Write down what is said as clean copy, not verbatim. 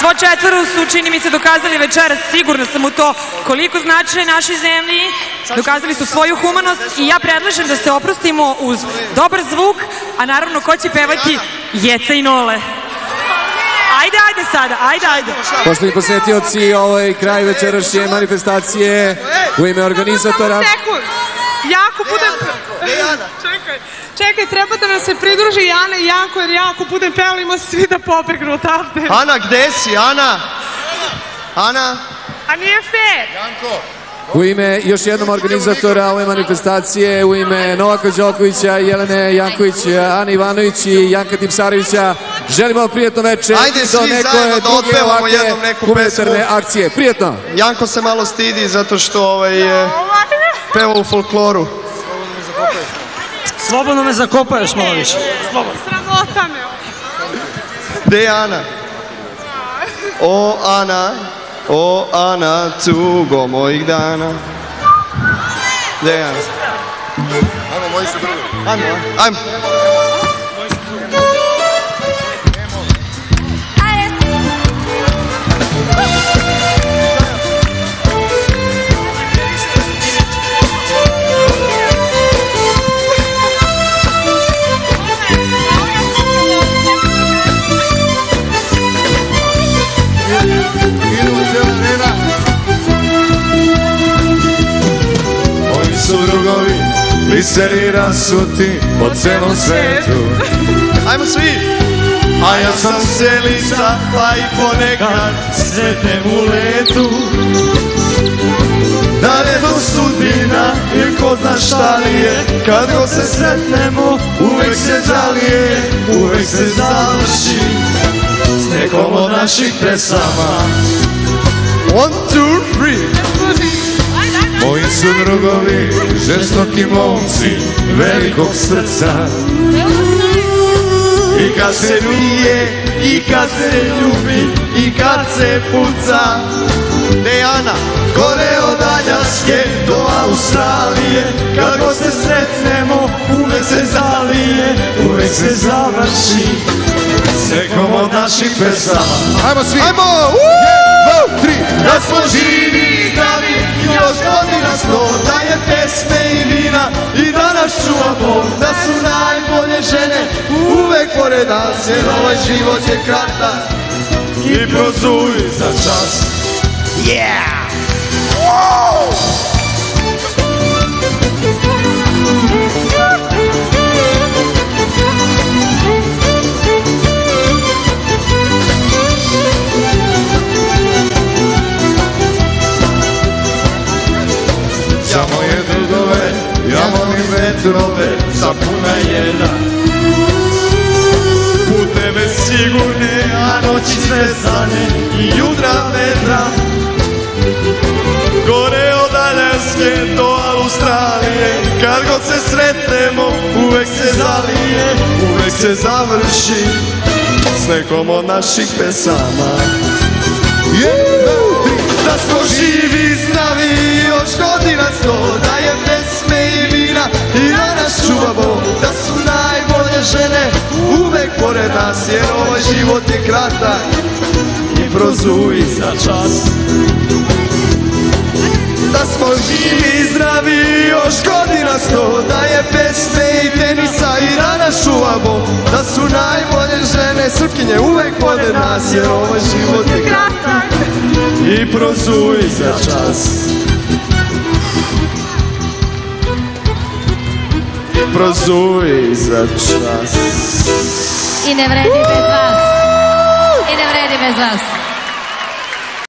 Svo četvoro su, čini mi se, dokazali večeras, sigurno sam u to, koliko značaje našoj zemlji, dokazali su svoju humanost i ja predlažem da se oprostimo uz dobar zvuk, a naravno ko će pevati Jeca i Nole. Ajde sada, ajde. Poštovni posetioci, ovo je kraj večerašnje manifestacije u ime organizatora. Jako budem... Čekaj, treba da nam se pridruži Ana i Janko, jer jako budem pevali, ima svi da pobegnu odavde. Ana, gde si? Ana? Ana? A nije fair. Janko? U ime još jednom organizatora ove manifestacije, u ime Novaka Đokovića, Jelene Janković, Ane Ivanović i Janka Tipsarevića, želimo prijetno večer i do neke druge ovakve humanitarne akcije. Prijetno! Janko se malo stidi zato što je pevao u folkloru. Slobodno me zakopaješ malo više. Sramota me. Gde je Ana? O Ana, tugo mojih dana. Gde je Ana? Ajmo, moji su drugi. Ajmo. Su drugovi, biseri rasuti po celom svetu. Ajmo svi! A ja sam selica, pa i ponekad sretnem u letu. Da li je to sudbina ili ko zna šta li je, kad go se sretnemo uvek se zalije, uvek se završi s nekom od naših pesama. 1, 2, 3. Moji su drugovi, žestoki momci, velikog srca. I kad se pije, i kad se ljubi, i kad se puca. Dejana, gore od Aljaske do Australije, kad go se sretnemo, uvek se zalije, uvek se završi s nekom od naših pesama. Ajmo svi! Ajmo! 1, 2, 3! Da smo živi, zdravi, još godina 100, da je pesme i vina i da nas čuva Bog, da su najbolje žene uvek pored nas, jer ovaj život je kratak i prozuj za čas. Yeah! Wow! Za moje drugove, ja volim vetrove, zapuna jedan. Puteve sigurne, a noći zvezdane i jutra vedra. Gore od Aljaske do Australije, kad god se sretnemo, uvek se zalije, uvek se završi s nekom od naših pesama. Da smo živi, zdravi, još godina 100, da je pesme i vina i da nas čuva Bog, da su najbolje žene uvek pored nas, jer ovaj život je kratak i prozuj za čas. Da smo živi, zdravi, još godina 100, da je pesme i tenisa i da nas čuva Bog, da su najbolje žene srpkinje uvek pored nas, jer ovaj život je kratak i prozuj za čas. I prozuj za čas. I ne vredi bez vas. I ne vredi bez vas.